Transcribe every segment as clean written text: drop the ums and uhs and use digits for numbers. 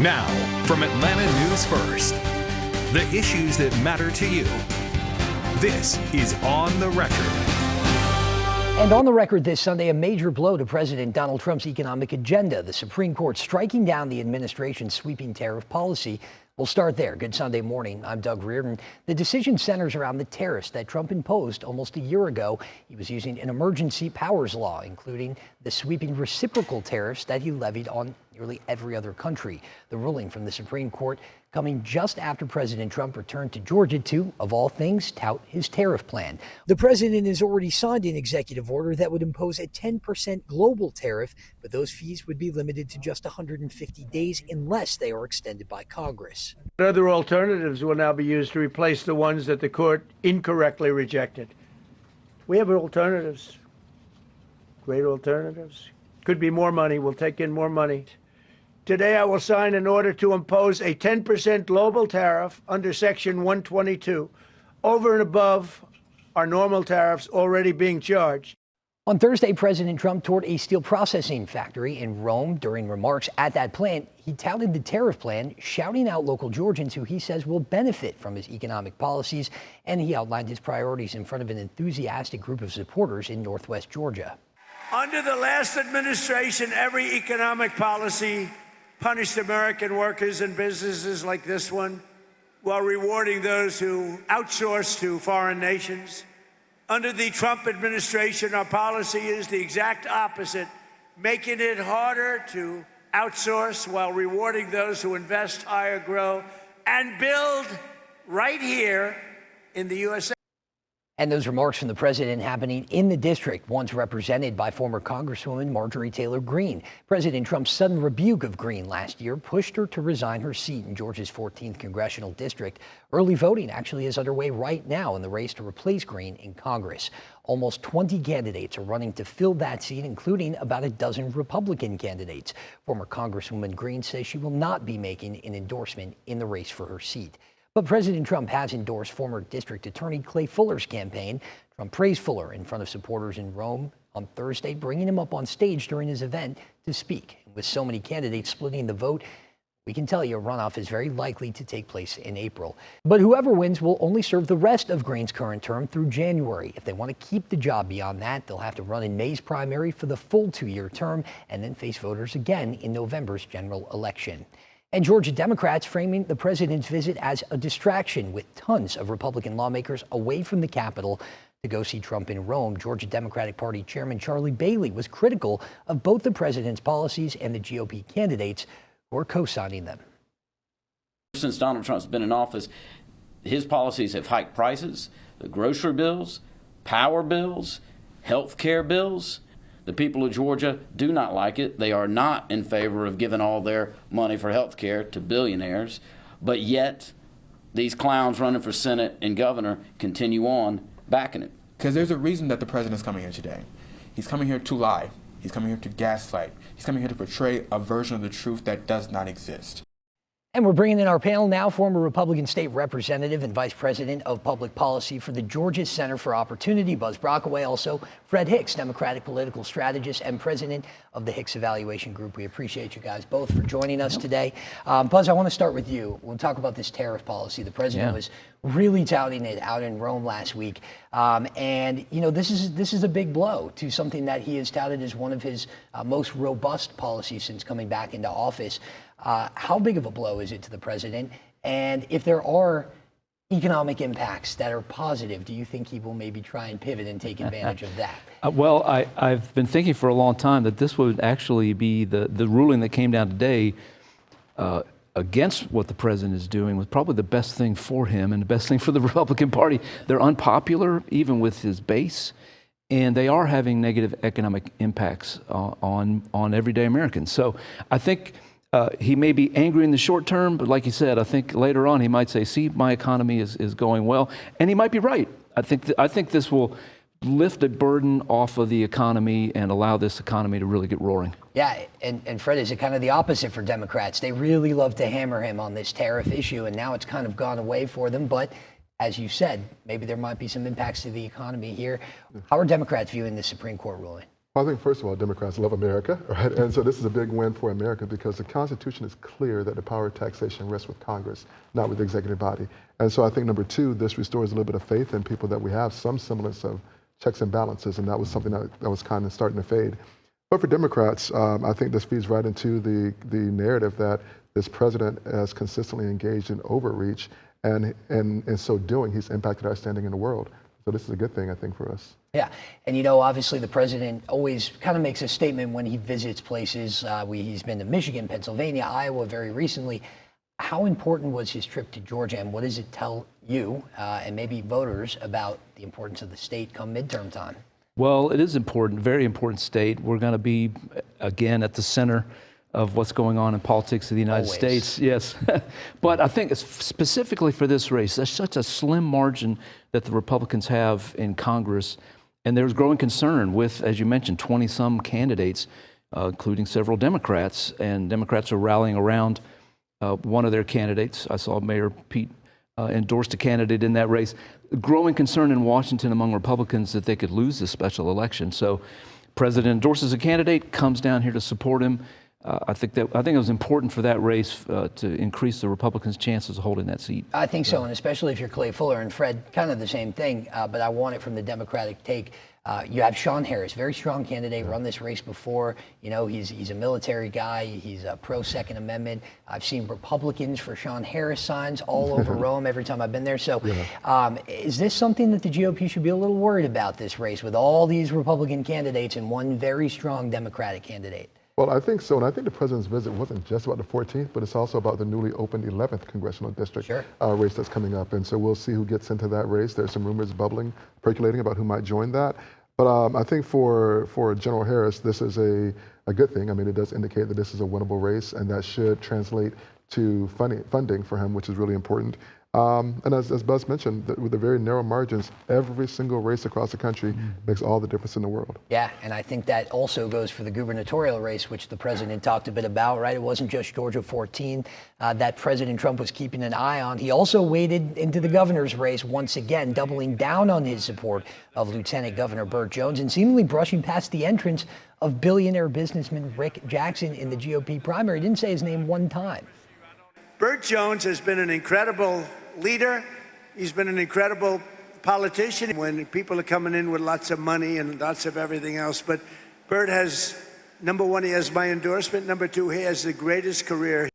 Now, from Atlanta News First, the issues that matter to you. This is On the Record. And on the record this Sunday, a major blow to President Donald Trump's economic agenda. The Supreme Court striking down the administration's sweeping tariff policy. We'll start there. Good Sunday morning. I'm Doug Reardon. The decision centers around the tariffs that Trump imposed almost a year ago. He was using an emergency powers law, including the sweeping reciprocal tariffs that he levied on nearly every other country. The ruling from the Supreme Court coming just after President Trump returned to Georgia to, of all things, tout his tariff plan. The president has already signed an executive order that would impose a 10% global tariff, but those fees would be limited to just 150 days unless they are extended by Congress. Other alternatives will now be used to replace the ones that the court incorrectly rejected. We have alternatives, great alternatives. Could be more money. We'll take in more money. Today, I will sign an order to impose a 10% global tariff under Section 122 over and above our normal tariffs already being charged. On Thursday, President Trump toured a steel processing factory in Rome. During remarks at that plant, he touted the tariff plan, shouting out local Georgians who he says will benefit from his economic policies, and he outlined his priorities in front of an enthusiastic group of supporters in Northwest Georgia. Under the last administration, every economic policy punished American workers and businesses like this one, while rewarding those who outsource to foreign nations. Under the Trump administration, our policy is the exact opposite, making it harder to outsource while rewarding those who invest, hire, grow, and build right here in the USA. And those remarks from the president happening in the district, once represented by former Congresswoman Marjorie Taylor Greene. President Trump's sudden rebuke of Greene last year pushed her to resign her seat in Georgia's 14th congressional district. Early voting actually is underway right now in the race to replace Greene in Congress. Almost 20 candidates are running to fill that seat, including about a dozen Republican candidates. Former Congresswoman Greene says she will not be making an endorsement in the race for her seat. But President Trump has endorsed former District Attorney Clay Fuller's campaign. Trump praised Fuller in front of supporters in Rome on Thursday, bringing him up on stage during his event to speak. With so many candidates splitting the vote, we can tell you a runoff is very likely to take place in April. But whoever wins will only serve the rest of Greene's current term through January. If they want to keep the job beyond that, they'll have to run in May's primary for the full 2-year term and then face voters again in November's general election. And Georgia Democrats framing the president's visit as a distraction, with tons of Republican lawmakers away from the Capitol to go see Trump in Rome. Georgia Democratic Party Chairman Charlie Bailey was critical of both the president's policies and the GOP candidates who are co-signing them. Since Donald Trump's been in office, his policies have hiked prices, the grocery bills, power bills, health care bills. The people of Georgia do not like it. They are not in favor of giving all their money for health care to billionaires. But yet, these clowns running for Senate and governor continue on backing it. Because there's a reason that the president's coming here today. He's coming here to lie. He's coming here to gaslight. He's coming here to portray a version of the truth that does not exist. And we're bringing in our panel now, former Republican state representative and vice president of public policy for the Georgia Center for Opportunity, Buzz Brockaway. Also, Fred Hicks, Democratic political strategist and president of the Hicks Evaluation Group. We appreciate you guys both for joining us today. Buzz, I want to start with you. We'll talk about this tariff policy. The president was really touting it out in Rome last week. And, you know, this is a big blow to something that he has touted as one of his most robust policies since coming back into office. How big of a blow is it to the president? And if there are economic impacts that are positive, do you think he will maybe try and pivot and take advantage of that? Well, I've been thinking for a long time that this would actually be the ruling that came down today against what the president is doing was probably the best thing for him and the best thing for the Republican Party. They're unpopular, even with his base, and they are having negative economic impacts on everyday Americans. So I think he may be angry in the short term, but like you said, I think later on he might say, see, my economy is going well. And he might be right. I think this will lift a burden off of the economy and allow this economy to really get roaring. Yeah, and Fred, is it kind of the opposite for Democrats? They really love to hammer him on this tariff issue, and now it's kind of gone away for them. But as you said, maybe there might be some impacts to the economy here. How are Democrats viewing the Supreme Court ruling? Well, I think, first of all, Democrats love America, right? And so this is a big win for America because the Constitution is clear that the power of taxation rests with Congress, not with the executive body. And so I think, number two, this restores a little bit of faith in people that we have some semblance of checks and balances, and that was something that was kind of starting to fade. But for Democrats, I think this feeds right into the narrative that this president has consistently engaged in overreach, and in so doing, he's impacted our standing in the world. So this is a good thing, I think, for us. Yeah, and you know, obviously the president always kind of makes a statement when he visits places. He's been to Michigan, Pennsylvania, Iowa very recently. How important was his trip to Georgia, and what does it tell you and maybe voters about the importance of the state come midterm time? Well, it is important, very important state. We're going to be, again, at the center of what's going on in politics of the United States. Yes. But I think specifically for this race, there's such a slim margin that the Republicans have in Congress. And there's growing concern with, as you mentioned, 20-some candidates, including several Democrats. And Democrats are rallying around one of their candidates. I saw Mayor Pete endorsed a candidate in that race. Growing concern in Washington among Republicans that they could lose this special election. So President endorses a candidate, comes down here to support him. I think it was important for that race to increase the Republicans' chances of holding that seat. I think so, and especially if you're Clay Fuller and Fred, kind of the same thing. But I want it from the Democratic take. You have Sean Harris, very strong candidate, run this race before. You know, he's a military guy. He's a pro-Second Amendment. I've seen Republicans for Sean Harris signs all over Rome every time I've been there. So is this something that the GOP should be a little worried about, this race, with all these Republican candidates and one very strong Democratic candidate? Well, I think so, and I think the president's visit wasn't just about the 14th, but it's also about the newly opened 11th congressional district race that's coming up, and so we'll see who gets into that race. There's some rumors bubbling, percolating about who might join that, but I think for General Harris, this is a good thing. I mean, it does indicate that this is a winnable race, and that should translate to funding for him, which is really important. And as Buzz mentioned, with the very narrow margins, every single race across the country makes all the difference in the world. Yeah, and I think that also goes for the gubernatorial race, which the president talked a bit about, right? It wasn't just Georgia 14 that President Trump was keeping an eye on. He also waded into the governor's race once again, doubling down on his support of Lieutenant Governor Burt Jones and seemingly brushing past the entrance of billionaire businessman Rick Jackson in the GOP primary. He didn't say his name one time. Burt Jones has been an incredible leader. He's been an incredible politician when people are coming in with lots of money and lots of everything else. But Burt has, number one, he has my endorsement. Number two, he has the greatest career.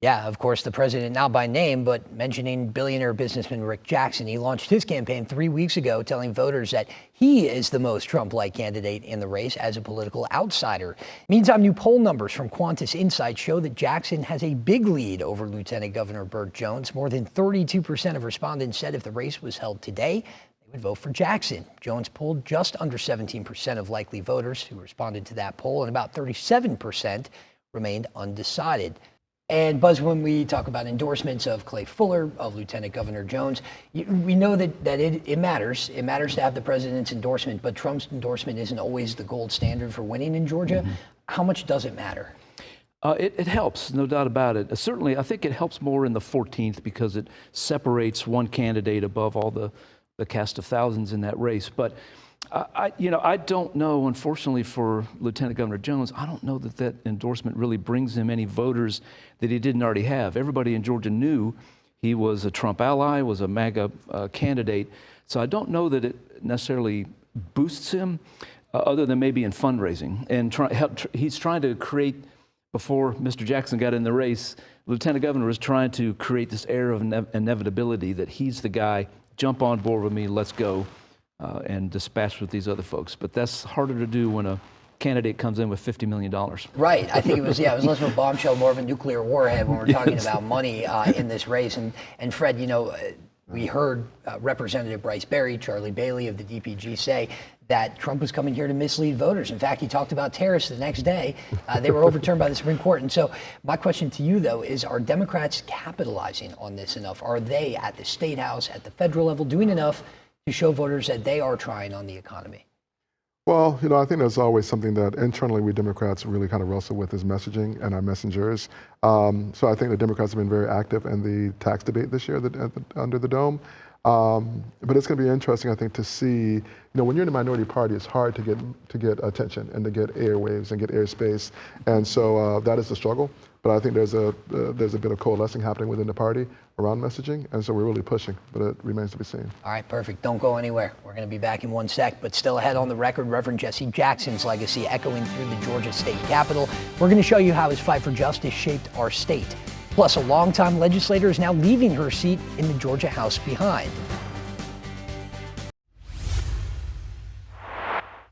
Yeah, of course, the president, not by name, but mentioning billionaire businessman Rick Jackson. He launched his campaign 3 weeks ago, telling voters that he is the most Trump-like candidate in the race as a political outsider. Meantime, new poll numbers from Qantas Insight show that Jackson has a big lead over Lieutenant Governor Burt Jones. More than 32% of respondents said if the race was held today, they would vote for Jackson. Jones polled just under 17% of likely voters who responded to that poll, and about 37% remained undecided. And Buzz, when we talk about endorsements of Clay Fuller, of Lieutenant Governor Jones, we know that it matters. It matters to have the president's endorsement, but Trump's endorsement isn't always the gold standard for winning in Georgia. How much does it matter? It helps, no doubt about it. Certainly, I think it helps more in the 14th because it separates one candidate above all the cast of thousands in that race. But I don't know, unfortunately for Lieutenant Governor Jones, I don't know that endorsement really brings him any voters that he didn't already have. Everybody in Georgia knew he was a Trump ally, was a MAGA candidate. So I don't know that it necessarily boosts him other than maybe in fundraising. And he's trying to create, before Mr. Jackson got in the race, Lieutenant Governor was trying to create this air of inevitability that he's the guy, jump on board with me, let's go. And dispatch with these other folks. But that's harder to do when a candidate comes in with $50 million. Right. I think it was less of a bombshell, more of a nuclear warhead when we're talking about money in this race. And Fred, you know, we heard Representative Bryce Berry, Charlie Bailey of the DPG say that Trump was coming here to mislead voters. In fact, he talked about tariffs the next day. They were overturned by the Supreme Court. And so my question to you, though, is are Democrats capitalizing on this enough? Are they at the state house, at the federal level, doing enough to show voters that they are trying on the economy? Well, you know, I think there's always something that internally we Democrats really kind of wrestle with is messaging and our messengers. So I think the Democrats have been very active in the tax debate this year under the dome. But it's going to be interesting, I think, to see. When you're in a minority party, it's hard to get attention and to get airwaves and get airspace, and so that is the struggle. But I think there's a bit of coalescing happening within the party around messaging, and so we're really pushing. But it remains to be seen. All right, perfect. Don't go anywhere. We're going to be back in one sec, but still ahead on the record, Reverend Jesse Jackson's legacy echoing through the Georgia state capitol. We're going to show you how his fight for justice shaped our state. Plus, a longtime legislator is now leaving her seat in the Georgia House behind.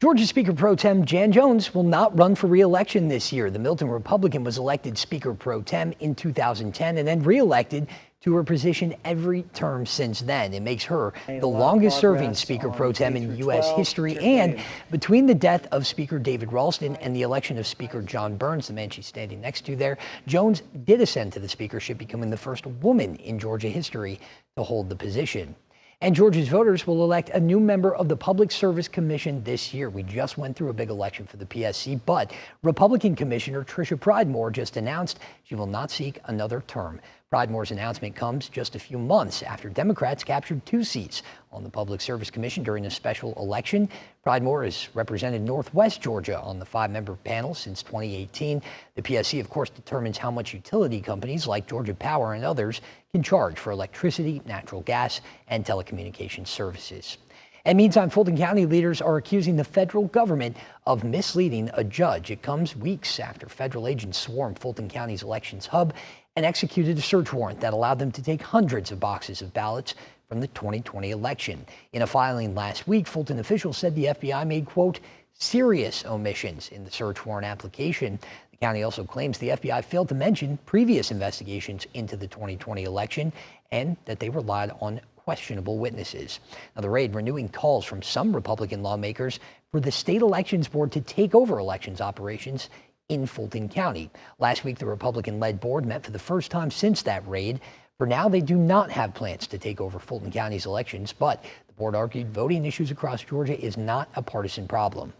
Georgia Speaker Pro Tem Jan Jones will not run for re-election this year. The Milton Republican was elected Speaker Pro Tem in 2010 and then re-elected to her position every term since then. It makes her the longest-serving Speaker Pro Tem in U.S. history. And between the death of Speaker David Ralston and the election of Speaker John Burns, the man she's standing next to there, Jones did ascend to the speakership, becoming the first woman in Georgia history to hold the position. And Georgia's voters will elect a new member of the Public Service Commission this year. We just went through a big election for the PSC, but Republican Commissioner Tricia Pridemore just announced she will not seek another term. Pridemore's announcement comes just a few months after Democrats captured 2 seats on the Public Service Commission during a special election. Pridemore has represented Northwest Georgia on the 5-member panel since 2018. The PSC, of course, determines how much utility companies like Georgia Power and others can charge for electricity, natural gas, and telecommunications services. And meantime, Fulton County leaders are accusing the federal government of misleading a judge. It comes weeks after federal agents swarmed Fulton County's elections hub and executed a search warrant that allowed them to take hundreds of boxes of ballots from the 2020 election. In a filing last week, Fulton officials said the FBI made, quote, serious omissions in the search warrant application. The county also claims the FBI failed to mention previous investigations into the 2020 election and that they relied on questionable witnesses. Now, the raid renewing calls from some Republican lawmakers for the state elections board to take over elections operations in Fulton County. Last week, the Republican-led board met for the first time since that raid. For now, they do not have plans to take over Fulton County's elections, but the board argued voting issues across Georgia is not a partisan problem.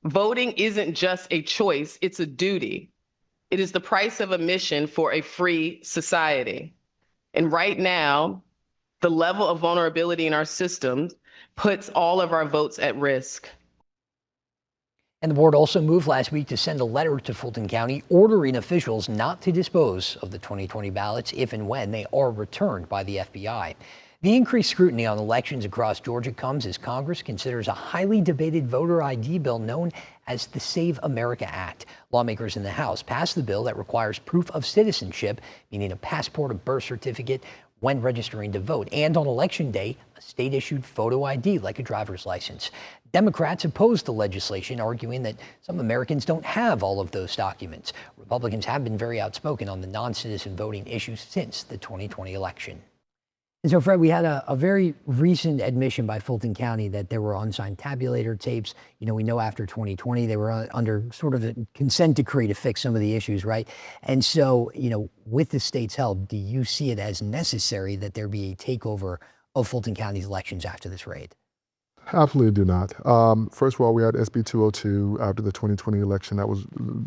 Voting isn't just a choice, it's a duty. It is the price of admission for a free society. And right now, the level of vulnerability in our systems puts all of our votes at risk. And the board also moved last week to send a letter to Fulton County ordering officials not to dispose of the 2020 ballots if and when they are returned by the FBI. The increased scrutiny on elections across Georgia comes as Congress considers a highly debated voter ID bill known as the Save America Act. Lawmakers in the House passed the bill that requires proof of citizenship, meaning a passport or birth certificate, when registering to vote, and on election day, a state-issued photo ID like a driver's license. Democrats opposed the legislation, arguing that some Americans don't have all of those documents. Republicans have been very outspoken on the non-citizen voting issue since the 2020 election. And so, Fred, we had a very recent admission by Fulton County that there were unsigned tabulator tapes. You know, we know after 2020, they were under sort of a consent decree to fix some of the issues, right? And so, you know, with the state's help, do you see it as necessary that there be a takeover of Fulton County's elections after this raid? Absolutely do not. First of all, we had SB 202 after the 2020 election that was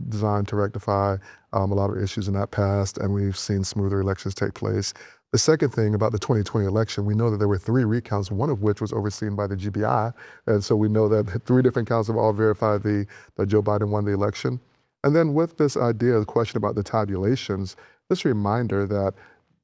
designed to rectify a lot of issues, and that passed, and we've seen smoother elections take place. The second thing about the 2020 election, we know that there were 3 recounts, one of which was overseen by the GBI. And so we know that 3 different counts have all verified that Joe Biden won the election. And then with this idea, the question about the tabulations, this reminder that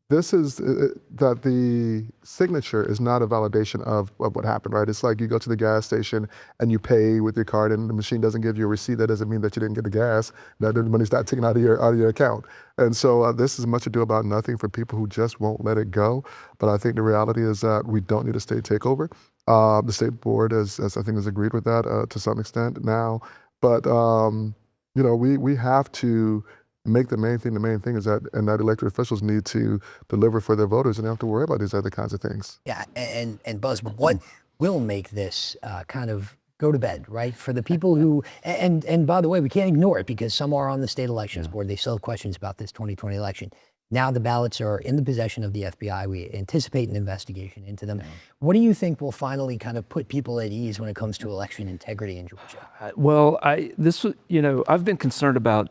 this is, that the signature is not a validation of what happened, right? It's like you go to the gas station and you pay with your card and the machine doesn't give you a receipt. That doesn't mean that you didn't get the gas, that the money's not taken out of your account. And so this is much ado about nothing for people who just won't let it go. But I think the reality is that we don't need a state takeover. The state board, as I think, has agreed with that to some extent now. But, you know, we have to make the main thing is that, and that elected officials need to deliver for their voters and they don't have to worry about these other kinds of things. Yeah, and Buzz, what will make this kind of go to bed, right? For the people who, and by the way, we can't ignore it because some are on the state elections board. They still have questions about this 2020 election. Now the ballots are in the possession of the FBI. We anticipate an investigation into them. What do you think will finally kind of put people at ease when it comes to election integrity in Georgia? Well, I've been concerned about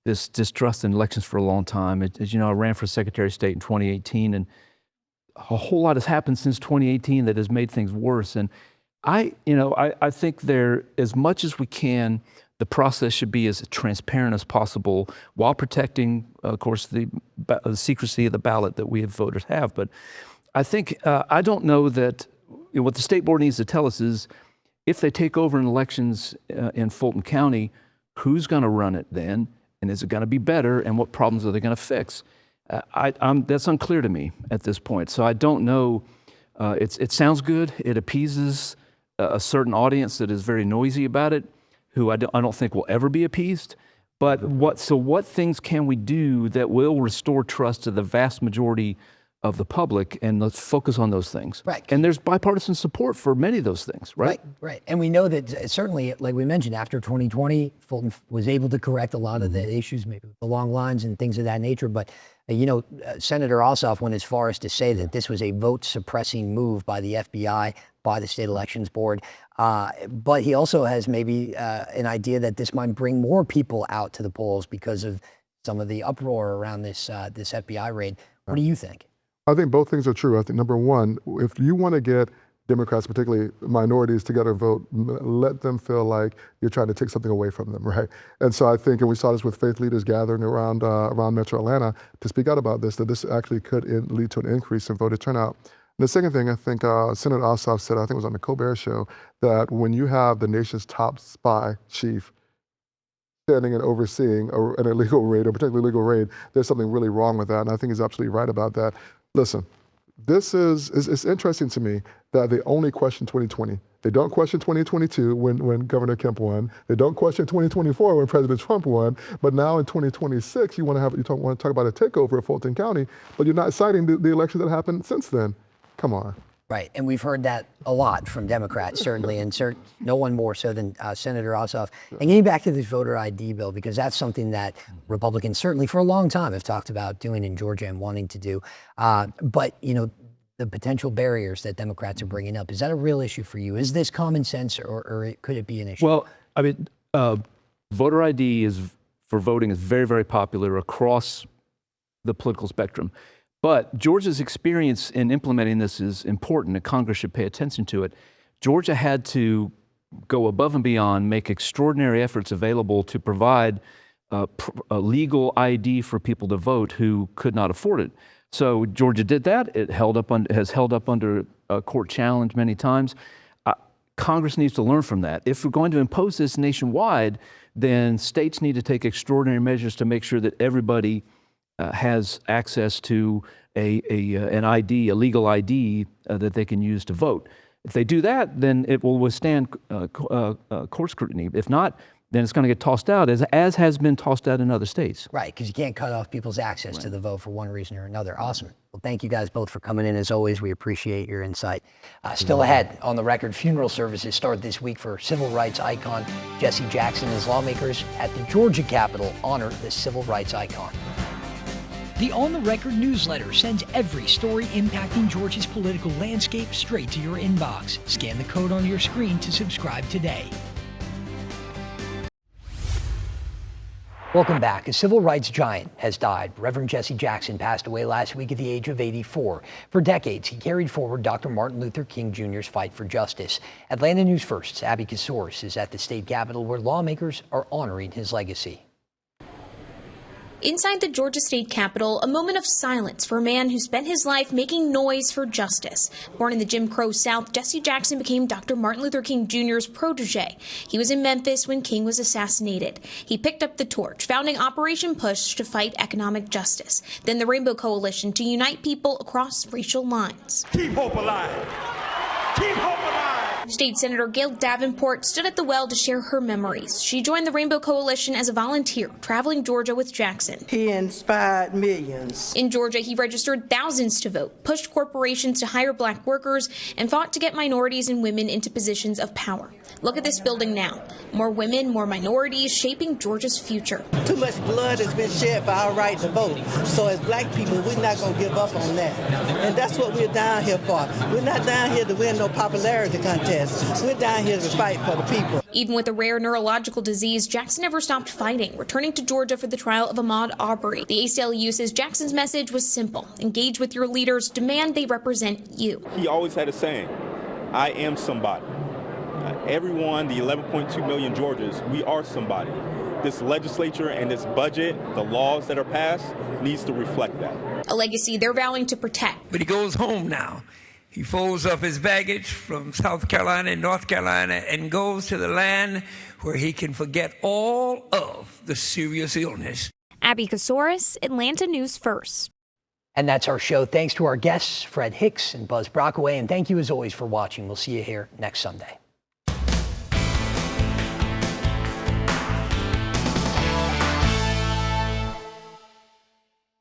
this distrust in elections for a long time. As you know, I ran for Secretary of State in 2018, and a whole lot has happened since 2018 that has made things worse. And I think as much as we can, the process should be as transparent as possible while protecting, of course, the secrecy of the ballot that we as voters have. But I think, I don't know that what the state board needs to tell us is if they take over in elections in Fulton County, who's going to run it then? And is it going to be better? And what problems are they going to fix? That's unclear to me at this point. So I don't know. It sounds good. It appeases a certain audience that is very noisy about it, who I don't think will ever be appeased. But what things can we do that will restore trust to the vast majority of the public, and let's focus on those things. Right. And there's bipartisan support for many of those things, right? Right. And we know that certainly, like we mentioned, after 2020, Fulton was able to correct a lot of the issues, maybe with the long lines and things of that nature. But, Senator Ossoff went as far as to say that this was a vote-suppressing move by the FBI, by the state elections board. But he also has maybe an idea that this might bring more people out to the polls because of some of the uproar around this FBI raid. What do you think? I think both things are true. I think number one, if you want to get Democrats, particularly minorities, together vote, let them feel like you're trying to take something away from them, right? And so I think, and we saw this with faith leaders gathering around Metro Atlanta to speak out about this, that this actually could lead to an increase in voter turnout. And the second thing, I think Senator Ossoff said, I think it was on the Colbert Show, that when you have the nation's top spy chief standing and overseeing an illegal raid, or particularly illegal raid, there's something really wrong with that. And I think he's absolutely right about that. Listen, it's interesting to me that they only question 2020. They don't question 2022 when Governor Kemp won. They don't question 2024 when President Trump won. But now in 2026, you want to talk about a takeover of Fulton County, but you're not citing the elections that happened since then. Come on. Right, and we've heard that a lot from Democrats, certainly, and no one more so than Senator Ossoff. And getting back to this voter ID bill, because that's something that Republicans certainly for a long time have talked about doing in Georgia and wanting to do. But, the potential barriers that Democrats are bringing up, is that a real issue for you? Is this common sense, or could it be an issue? Well, I mean, voter ID for voting is very, very popular across the political spectrum. But Georgia's experience in implementing this is important, and Congress should pay attention to it. Georgia had to go above and beyond, make extraordinary efforts available to provide a legal ID for people to vote who could not afford it. So Georgia did that. It has held up under a court challenge many times. Congress needs to learn from that. If we're going to impose this nationwide, then states need to take extraordinary measures to make sure that everybody has access to an ID, a legal ID that they can use to vote. If they do that, then it will withstand court scrutiny. If not, then it's going to get tossed out, as has been tossed out in other states. Right, because you can't cut off people's access to the vote for one reason or another. Awesome. Well, thank you guys both for coming in. As always, we appreciate your insight. Still ahead on the record, funeral services start this week for civil rights icon Jesse Jackson as lawmakers at the Georgia Capitol honor the civil rights icon. The On the Record newsletter sends every story impacting Georgia's political landscape straight to your inbox. Scan the code on your screen to subscribe today. Welcome back. A civil rights giant has died. Reverend Jesse Jackson passed away last week at the age of 84. For decades, he carried forward Dr. Martin Luther King Jr.'s fight for justice. Atlanta News First's Abby Kasouris is at the state capitol where lawmakers are honoring his legacy. Inside the Georgia State Capitol, a moment of silence for a man who spent his life making noise for justice. Born in the Jim Crow South, Jesse Jackson became Dr. Martin Luther King Jr.'s protege. He was in Memphis when King was assassinated. He picked up the torch, founding Operation Push to fight economic justice, then the Rainbow Coalition to unite people across racial lines. Keep hope alive. Keep hope alive. State Senator Gail Davenport stood at the well to share her memories. She joined the Rainbow Coalition as a volunteer, traveling Georgia with Jackson. He inspired millions. In Georgia, he registered thousands to vote, pushed corporations to hire black workers, and fought to get minorities and women into positions of power. Look at this building now. More women, more minorities, shaping Georgia's future. Too much blood has been shed for our right to vote. So as black people, we're not going to give up on that. And that's what we're down here for. We're not down here to win no popularity contest. protest. We're down here to fight for the people. Even with a rare neurological disease, Jackson never stopped fighting, returning to Georgia for the trial of Ahmaud Arbery. The ACLU says Jackson's message was simple: engage with your leaders, demand they represent you. He always had a saying, I am somebody. Everyone, the 11.2 million Georgians, we are somebody. This legislature and this budget, the laws that are passed, needs to reflect that. A legacy they're vowing to protect. But he goes home now. He folds up his baggage from South Carolina and North Carolina and goes to the land where he can forget all of the serious illness. Abby Kasoris, Atlanta News First. And that's our show. Thanks to our guests, Fred Hicks and Buzz Brockaway. And thank you as always for watching. We'll see you here next Sunday.